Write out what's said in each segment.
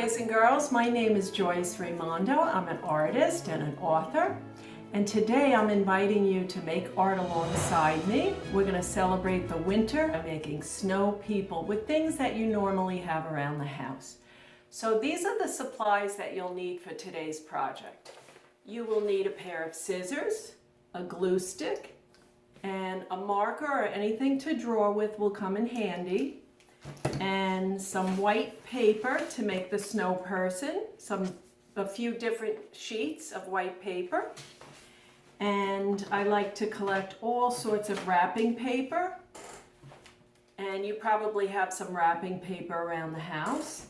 boys and girls, my name is Joyce Raimondo. I'm an artist and an author, and today I'm inviting you to make art alongside me. We're going to celebrate the winter by making snow people with things that you normally have around the house. So these are the supplies that you'll need for today's project. You will need a pair of scissors, a glue stick, and a marker or anything to draw with will come in handy, and some white paper to make the snow person, a few different sheets of white paper, and I like to collect all sorts of wrapping paper, and you probably have some wrapping paper around the house.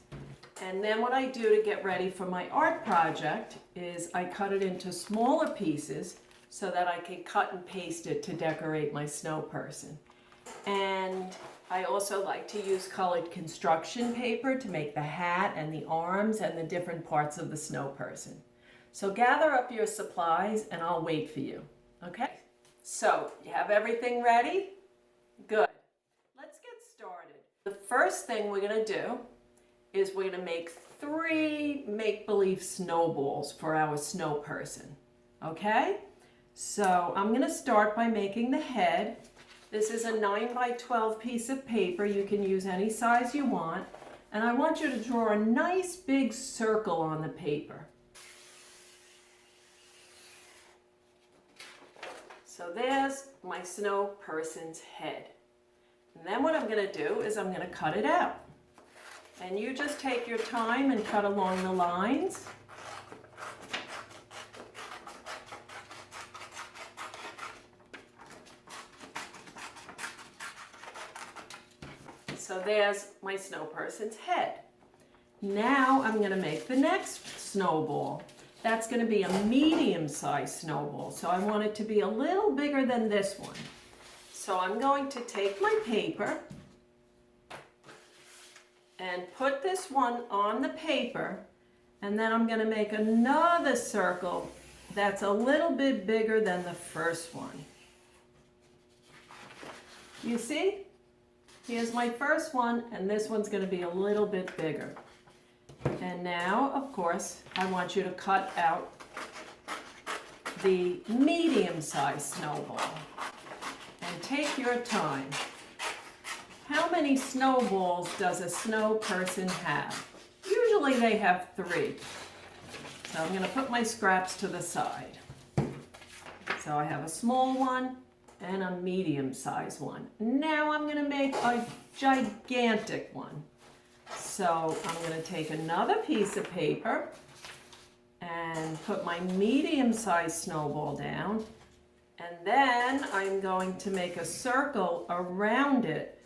And then what I do to get ready for my art project is I cut it into smaller pieces so that I can cut and paste it to decorate my snow person. And I also like to use colored construction paper to make the hat and the arms and the different parts of the snow person. So gather up your supplies and I'll wait for you, okay? So, you have everything ready? Good. Let's get started. The first thing we're gonna do is we're gonna make 3 make-believe snowballs for our snow person, okay? So I'm gonna start by making the head. This is a 9 by 12 piece of paper. You can use any size you want. And I want you to draw a nice big circle on the paper. So there's my snow person's head. And then what I'm gonna do is I'm gonna cut it out. And you just take your time and cut along the lines. So there's my snow person's head. Now I'm going to make the next snowball. That's going to be a medium-sized snowball. So I want it to be a little bigger than this one. So I'm going to take my paper and put this one on the paper, and then I'm going to make another circle that's a little bit bigger than the first one. You see? Here's my first one, and this one's going to be a little bit bigger. And now, of course, I want you to cut out the medium-sized snowball. And take your time. How many snowballs does a snow person have? Usually they have 3. So I'm going to put my scraps to the side. So I have a small one and a medium-sized one. Now I'm going to make a gigantic one. So I'm going to take another piece of paper and put my medium-sized snowball down, and then I'm going to make a circle around it.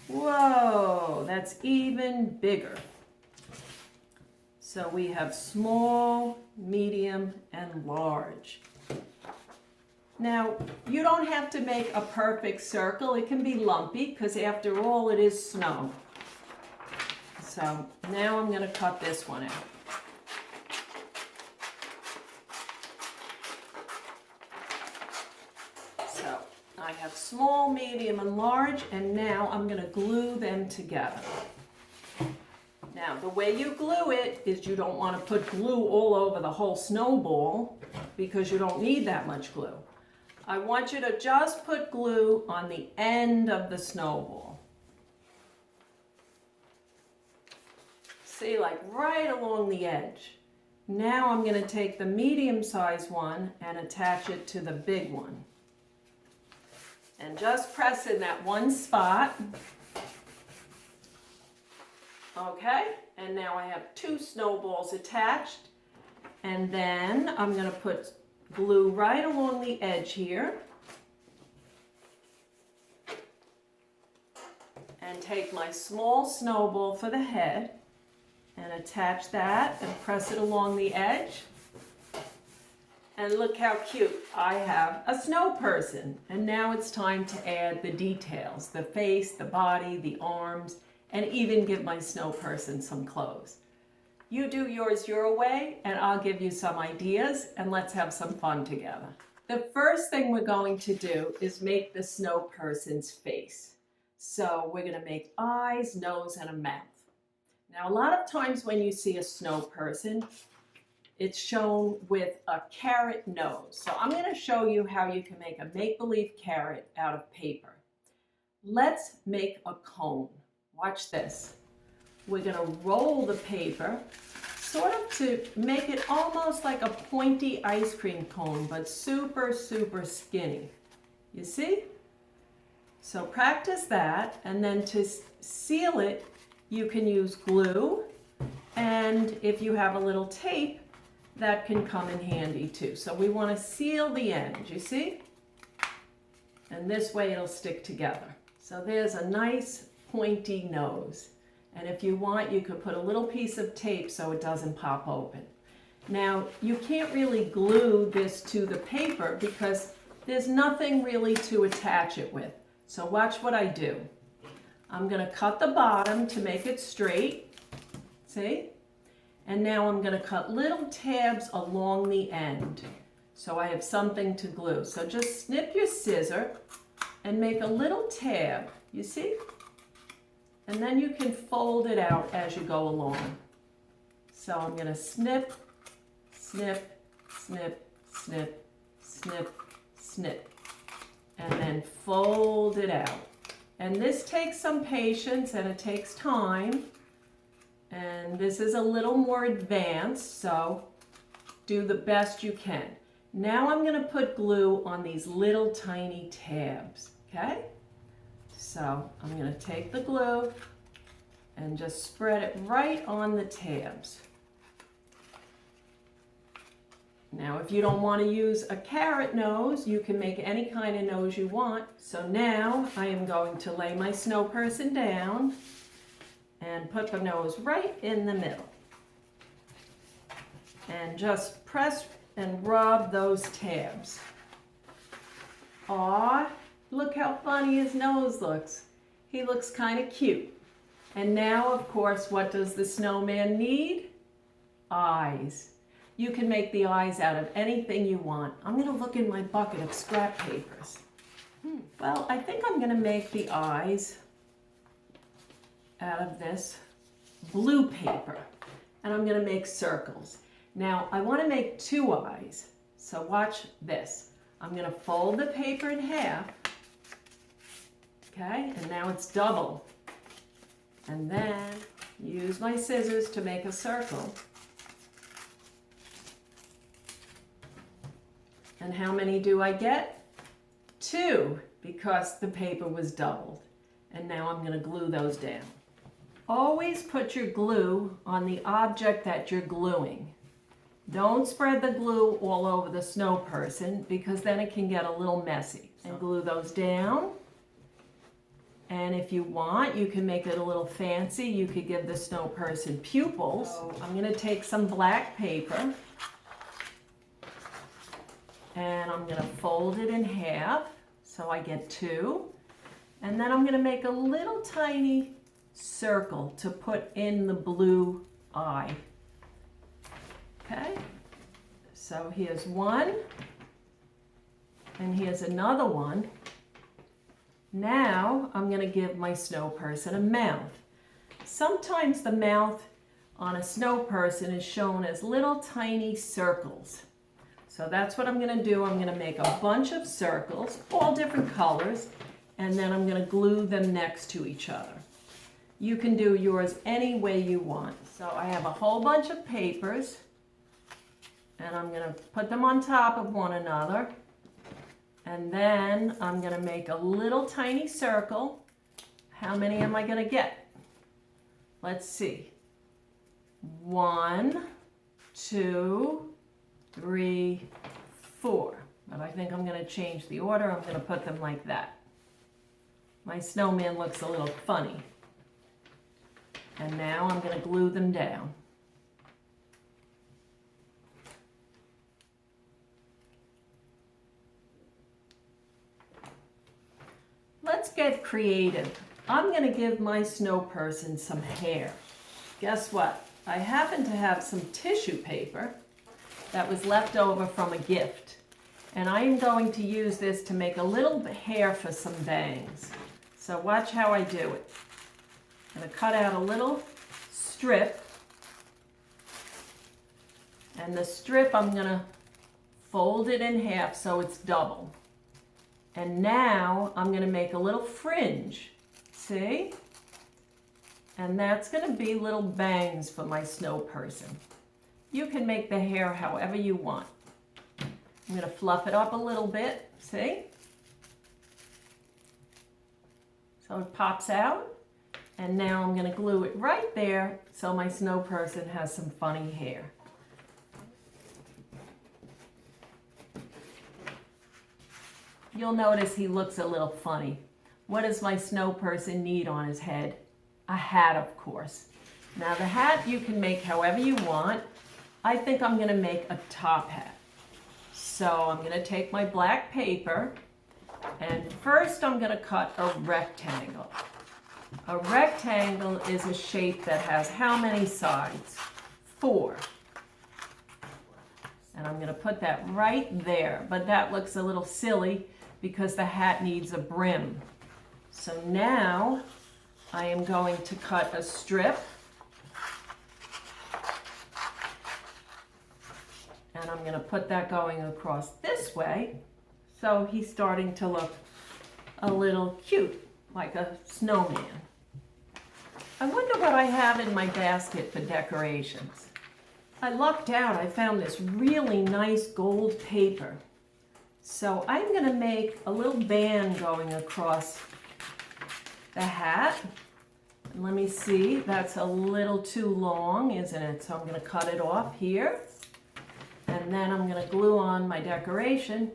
Whoa, that's even bigger. So we have small, medium, and large. Now, you don't have to make a perfect circle. It can be lumpy because after all, it is snow. So now I'm going to cut this one out. So I have small, medium, and large, and now I'm going to glue them together. Now, the way you glue it is you don't want to put glue all over the whole snowball because you don't need that much glue. I want you to just put glue on the end of the snowball. See, like right along the edge. Now I'm going to take the medium-sized one and attach it to the big one. And just press in that one spot. Okay, and now I have 2 snowballs attached. And then I'm going to put glue right along the edge here. And take my small snowball for the head and attach that and press it along the edge. And look how cute. I have a snow person. And now it's time to add the details, the face, the body, the arms, and even give my snow person some clothes. You do yours your way, and I'll give you some ideas, and let's have some fun together. The first thing we're going to do is make the snow person's face. So we're going to make eyes, nose, and a mouth. Now, a lot of times when you see a snow person, it's shown with a carrot nose. So I'm going to show you how you can make a make-believe carrot out of paper. Let's make a cone. Watch this. We're going to roll the paper sort of to make it almost like a pointy ice cream cone, but super, super skinny. You see? So practice that, and then to seal it, you can use glue, and if you have a little tape, that can come in handy too. So we want to seal the end, you see? And this way it'll stick together. So there's a nice pointy nose. And if you want, you could put a little piece of tape so it doesn't pop open. Now, you can't really glue this to the paper because there's nothing really to attach it with. So watch what I do. I'm going to cut the bottom to make it straight. See? And now I'm going to cut little tabs along the end so I have something to glue. So just snip your scissor and make a little tab. You see? And then you can fold it out as you go along. So I'm going to snip, snip, snip, snip, snip, snip, and then fold it out. And this takes some patience and it takes time. And this is a little more advanced, so do the best you can. Now I'm going to put glue on these little tiny tabs, okay? So I'm going to take the glue and just spread it right on the tabs. Now, if you don't want to use a carrot nose, you can make any kind of nose you want. So now I am going to lay my snow person down and put the nose right in the middle. And just press and rub those tabs. Aw, look how funny his nose looks. He looks kind of cute. And now, of course, what does the snowman need? Eyes. You can make the eyes out of anything you want. I'm going to look in my bucket of scrap papers. Well, I think I'm going to make the eyes out of this blue paper. And I'm going to make circles. Now, I want to make two eyes. So watch this. I'm going to fold the paper in half. Okay, and now it's double. And then use my scissors to make a circle. And how many do I get? 2, because the paper was doubled. And now I'm going to glue those down. Always put your glue on the object that you're gluing. Don't spread the glue all over the snow person because then it can get a little messy. And glue those down. And if you want, you can make it a little fancy. You could give the snow person pupils. So I'm going to take some black paper and I'm going to fold it in half so I get 2. And then I'm going to make a little tiny circle to put in the blue eye. Okay, so here's one, and here's another one. Now I'm going to give my snow person a mouth. Sometimes the mouth on a snow person is shown as little tiny circles. So that's what I'm going to do. I'm going to make a bunch of circles, all different colors, and then I'm going to glue them next to each other. You can do yours any way you want. So I have a whole bunch of papers, and I'm going to put them on top of one another. And then I'm going to make a little tiny circle. How many am I going to get? Let's see. 1, 2, 3, 4. But I think I'm going to change the order. I'm going to put them like that. My snowman looks a little funny. And now I'm going to glue them down. Let's get creative. I'm going to give my snow person some hair. Guess what? I happen to have some tissue paper that was left over from a gift. And I am going to use this to make a little hair for some bangs. So watch how I do it. I'm going to cut out a little strip. And the strip, I'm gonna fold it in half so it's double. And now I'm gonna make a little fringe, see? And that's gonna be little bangs for my snow person. You can make the hair however you want. I'm gonna fluff it up a little bit, see? So it pops out. And now I'm gonna glue it right there so my snow person has some funny hair. You'll notice he looks a little funny. What does my snow person need on his head? A hat, of course. Now the hat you can make however you want. I think I'm gonna make a top hat. So I'm gonna take my black paper and first I'm gonna cut a rectangle. A rectangle is a shape that has how many sides? 4. And I'm gonna put that right there, but that looks a little silly because the hat needs a brim. So now I am going to cut a strip. And I'm going to put that going across this way. So he's starting to look a little cute, like a snowman. I wonder what I have in my basket for decorations. I lucked out. I found this really nice gold paper. So I'm going to make a little band going across the hat. And let me see, that's a little too long, isn't it? So I'm going to cut it off here. And then I'm going to glue on my decoration.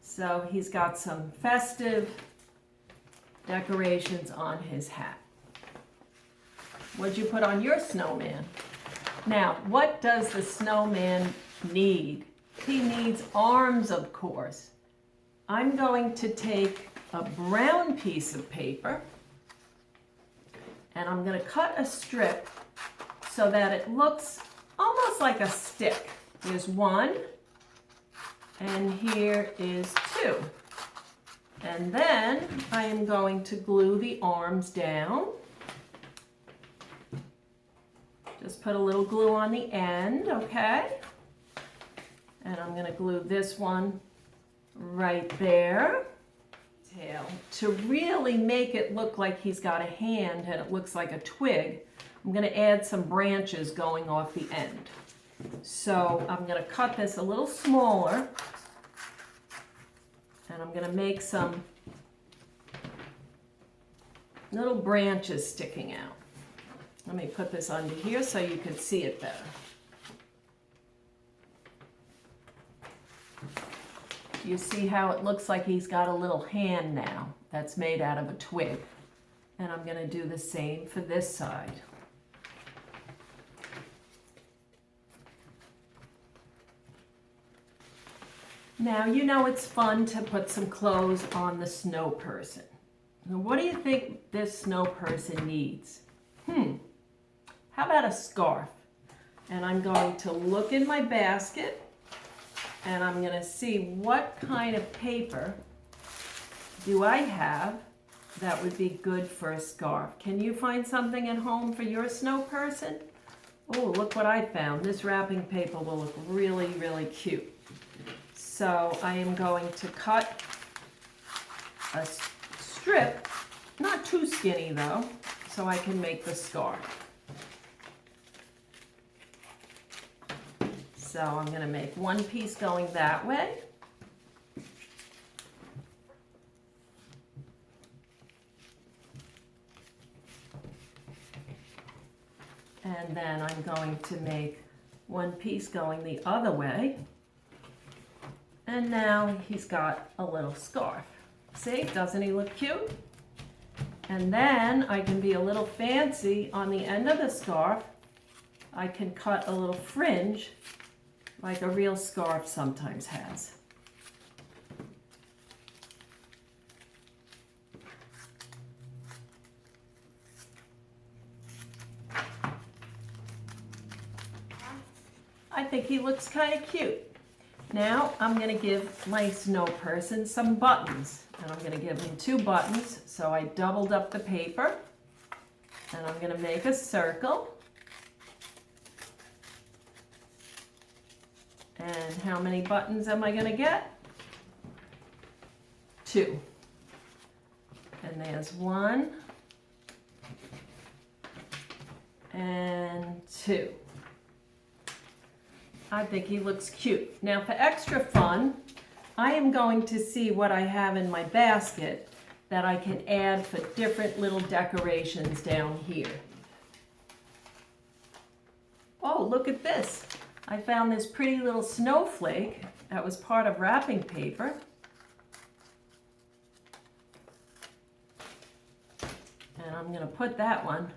So he's got some festive decorations on his hat. What'd you put on your snowman? Now, what does the snowman need? He needs arms, of course. I'm going to take a brown piece of paper and I'm going to cut a strip so that it looks almost like a stick. Here's 1 and here is 2. And then I am going to glue the arms down. Just put a little glue on the end, okay? And I'm going to glue this one right there. To really make it look like he's got a hand and it looks like a twig, I'm going to add some branches going off the end. So I'm going to cut this a little smaller and I'm going to make some little branches sticking out. Let me put this under here so you can see it better. You see how it looks like he's got a little hand now that's made out of a twig. And I'm going to do the same for this side. Now, you know it's fun to put some clothes on the snow person. Now, what do you think this snow person needs? How about a scarf? And I'm going to look in my basket and I'm going to see what kind of paper do I have that would be good for a scarf. Can you find something at home for your snow person? Oh, look what I found. This wrapping paper will look really, really cute. So I am going to cut a strip, not too skinny though, so I can make the scarf. So I'm going to make one piece going that way. And then I'm going to make one piece going the other way. And now he's got a little scarf. See, doesn't he look cute? And then I can be a little fancy on the end of the scarf. I can cut a little fringe like a real scarf sometimes has. I think he looks kind of cute. Now I'm going to give my snow person some buttons. And I'm going to give him 2 buttons. So I doubled up the paper. And I'm going to make a circle. And how many buttons am I going to get? 2. And there's 1 and 2. I think he looks cute. Now for extra fun, I am going to see what I have in my basket that I can add for different little decorations down here. Oh, look at this. I found this pretty little snowflake that was part of wrapping paper. And I'm going to put that one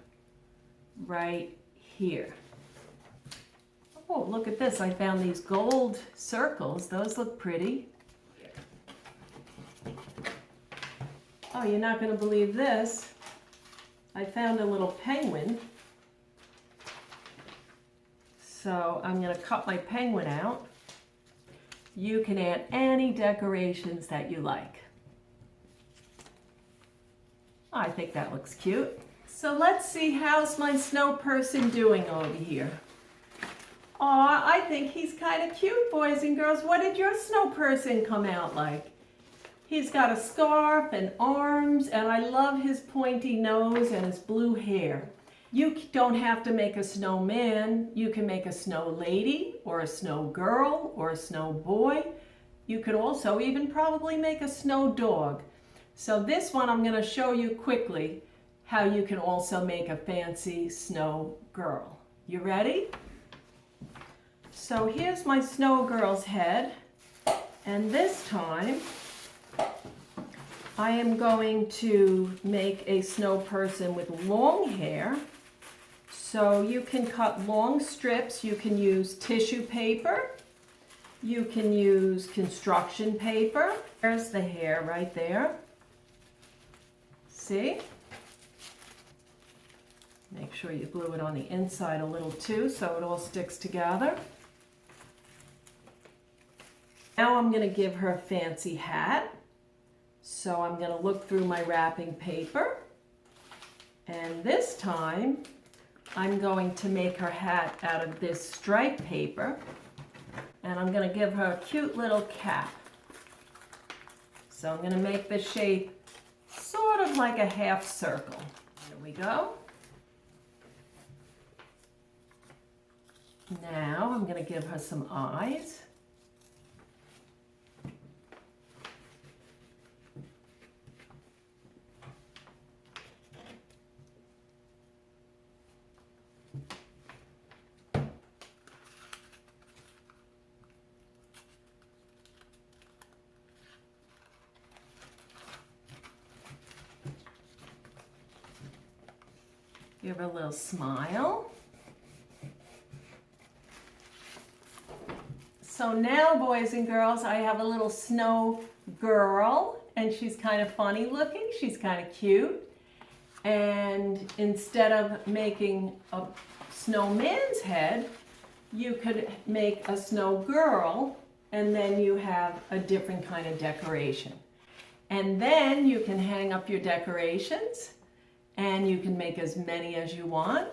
right here. Oh, look at this. I found these gold circles. Those look pretty. Oh, you're not going to believe this. I found a little penguin. So I'm going to cut my penguin out. You can add any decorations that you like. I think that looks cute. So let's see, how's my snow person doing over here? Aw, I think he's kind of cute, boys and girls. What did your snow person come out like? He's got a scarf and arms, and I love his pointy nose and his blue hair. You don't have to make a snowman. You can make a snow lady or a snow girl or a snow boy. You could also even probably make a snow dog. So this one I'm going to show you quickly how you can also make a fancy snow girl. You ready? So here's my snow girl's head, and this time I am going to make a snow person with long hair. So you can cut long strips. You can use tissue paper. You can use construction paper. There's the hair right there. See? Make sure you glue it on the inside a little too so it all sticks together. Now I'm going to give her a fancy hat. So I'm going to look through my wrapping paper. And this time I'm going to make her hat out of this stripe paper. And I'm going to give her a cute little cap. So I'm going to make the shape sort of like a half circle. There we go. Now I'm going to give her some eyes. Give her a little smile. So now, boys and girls, I have a little snow girl, and she's kind of funny looking. She's kind of cute. And instead of making a snowman's head, you could make a snow girl, and then you have a different kind of decoration. And then you can hang up your decorations, and you can make as many as you want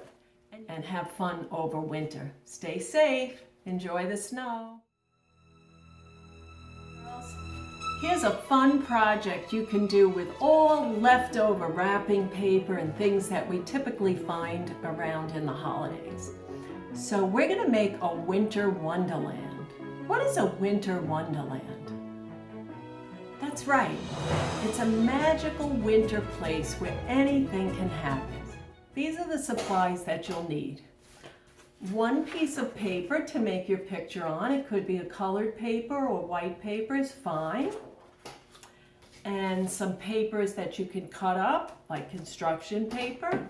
and have fun over winter. Stay safe. Enjoy the snow. Here's a fun project you can do with all leftover wrapping paper and things that we typically find around in the holidays. So we're going to make a winter wonderland. What is a winter wonderland? That's right. It's a magical winter place where anything can happen. These are the supplies that you'll need. One piece of paper to make your picture on. It could be a colored paper or white paper is fine. And some papers that you can cut up, like construction paper.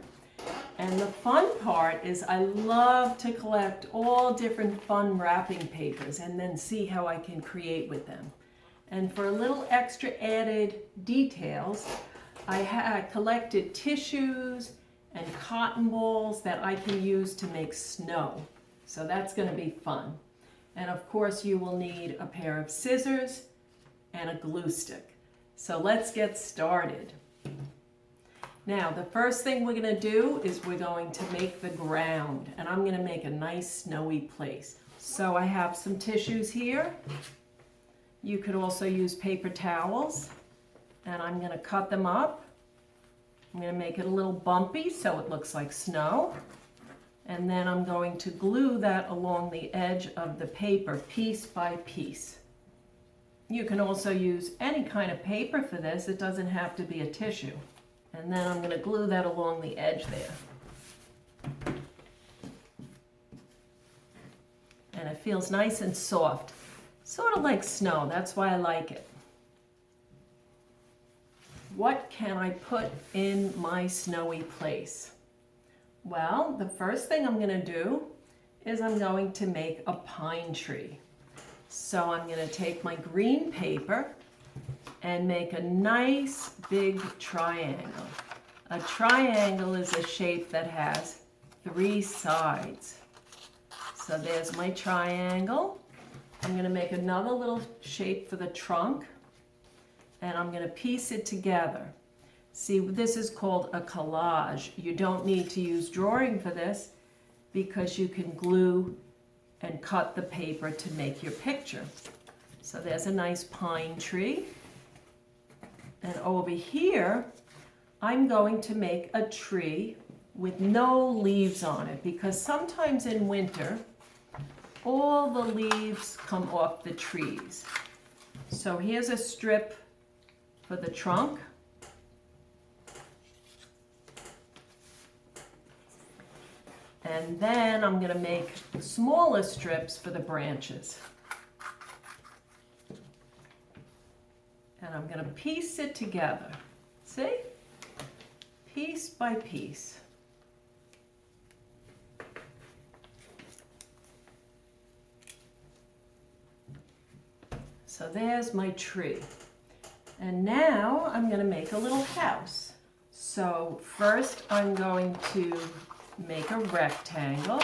And the fun part is I love to collect all different fun wrapping papers and then see how I can create with them. And for a little extra added details, I had collected tissues and cotton balls that I can use to make snow. So that's going to be fun. And of course you will need a pair of scissors and a glue stick. So let's get started. Now the first thing we're going to do is we're going to make the ground, and I'm going to make a nice snowy place. So I have some tissues here. You could also use paper towels, and I'm going to cut them up. I'm going to make it a little bumpy so it looks like snow. And then I'm going to glue that along the edge of the paper piece by piece. You can also use any kind of paper for this. It doesn't have to be a tissue. And then I'm going to glue that along the edge there. And it feels nice and soft. Sort of like snow. That's why I like it. What can I put in my snowy place? Well, the first thing I'm going to do is I'm going to make a pine tree. So I'm going to take my green paper and make a nice big triangle. A triangle is a shape that has 3 sides. So there's my triangle. I'm going to make another little shape for the trunk, and I'm going to piece it together. See, this is called a collage. You don't need to use drawing for this because you can glue and cut the paper to make your picture. So there's a nice pine tree. And over here, I'm going to make a tree with no leaves on it, because sometimes in winter, all the leaves come off the trees. So here's a strip for the trunk. And then I'm going to make smaller strips for the branches. And I'm going to piece it together. See? Piece by piece. So there's my tree. And now I'm going to make a little house. So first I'm going to make a rectangle.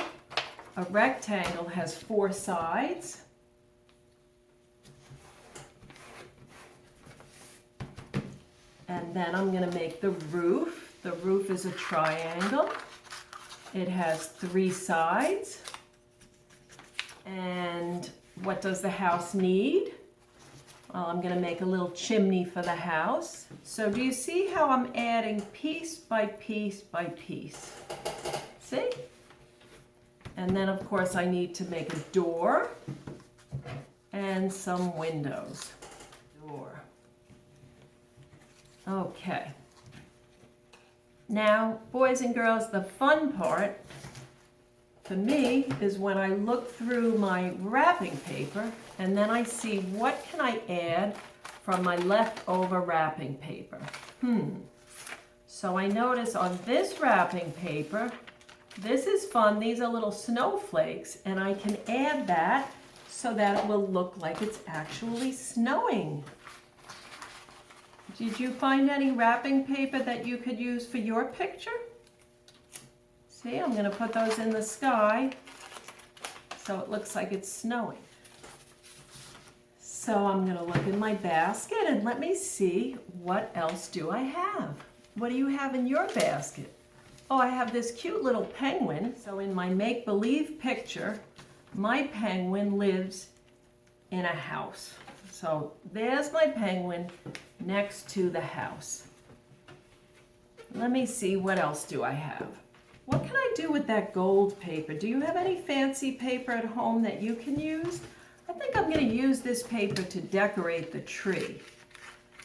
A rectangle has 4 sides. And then I'm going to make the roof. The roof is a triangle. It has 3 sides. And what does the house need? Well, I'm going to make a little chimney for the house. So do you see how I'm adding piece by piece by piece? See? And then of course I need to make a door and some windows. Door. Okay. Now, boys and girls, the fun part for me is when I look through my wrapping paper and then I see what can I add from my leftover wrapping paper. So I notice on this wrapping paper, this is fun. These are little snowflakes, and I can add that so that it will look like it's actually snowing. Did you find any wrapping paper that you could use for your picture? See, I'm going to put those in the sky so it looks like it's snowing. So I'm going to look in my basket and let me see, what else do I have? What do you have in your basket? Oh, I have this cute little penguin. So in my make-believe picture, my penguin lives in a house. So there's my penguin next to the house. Let me see, what else do I have? What can I do with that gold paper? Do you have any fancy paper at home that you can use? I think I'm going to use this paper to decorate the tree.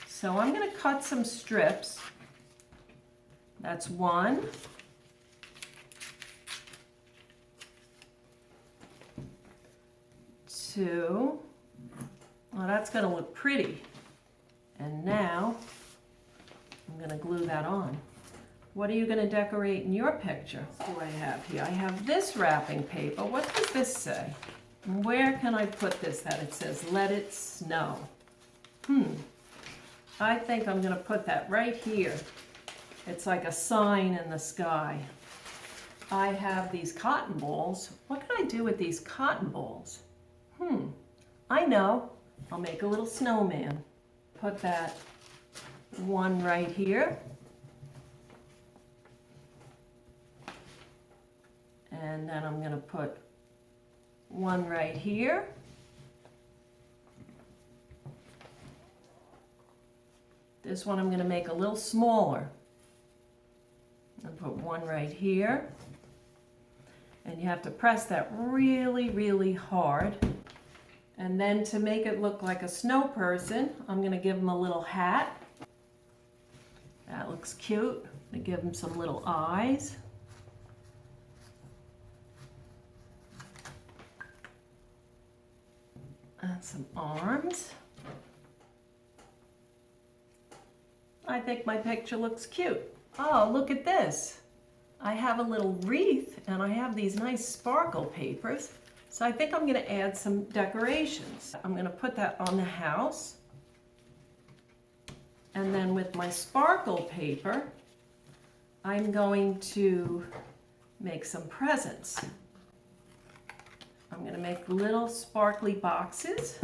So I'm going to cut some strips. That's 1. 2. Well, that's going to look pretty. And now I'm going to glue that on. What are you going to decorate in your picture? What do I have here? I have this wrapping paper. What does this say? Where can I put this that it says, "Let it snow"? I think I'm going to put that right here. It's like a sign in the sky. I have these cotton balls. What can I do with these cotton balls? I know. I'll make a little snowman. Put that one right here. And then I'm going to put one right here. This one I'm going to make a little smaller. I'll put one right here. And you have to press that really, really hard. And then to make it look like a snow person, I'm going to give him a little hat. That looks cute. I'm going to give him some little eyes. And some arms. I think my picture looks cute. Oh, look at this. I have a little wreath and I have these nice sparkle papers. So I think I'm going to add some decorations. I'm going to put that on the house. And then with my sparkle paper, I'm going to make some presents. I'm going to make little sparkly boxes.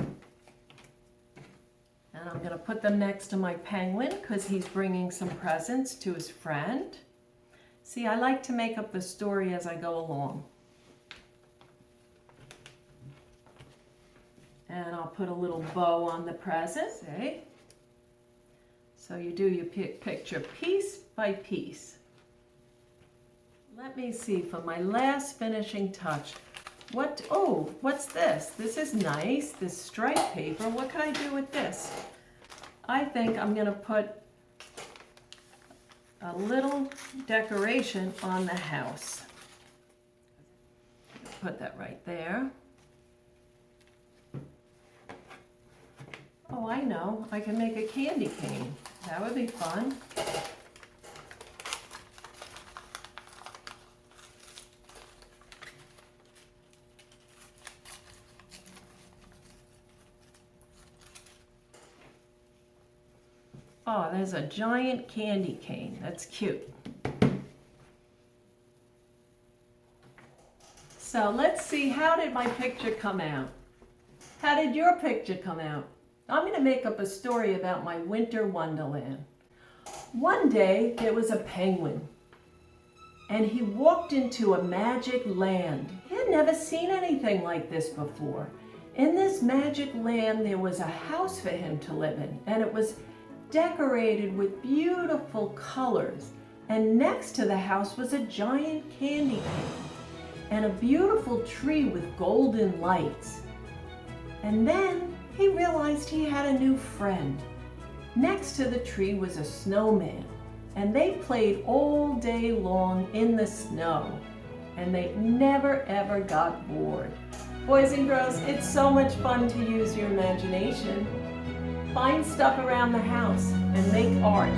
And I'm going to put them next to my penguin because he's bringing some presents to his friend. See, I like to make up the story as I go along. And I'll put a little bow on the present. See? So you do your picture piece by piece. Let me see for my last finishing touch. What's this? This is nice, this stripe paper. What can I do with this? I think I'm going to put a little decoration on the house. Put that right there. Oh, I know. I can make a candy cane. That would be fun. Oh, there's a giant candy cane. That's cute. So let's see, how did my picture come out? How did your picture come out? I'm going to make up a story about my winter wonderland. One day there was a penguin and he walked into a magic land. He had never seen anything like this before. In this magic land there was a house for him to live in, and it was decorated with beautiful colors. And next to the house was a giant candy cane and a beautiful tree with golden lights. And then he realized he had a new friend. Next to the tree was a snowman, and they played all day long in the snow, and they never ever got bored. Boys and girls, it's so much fun to use your imagination. Find stuff around the house and make art.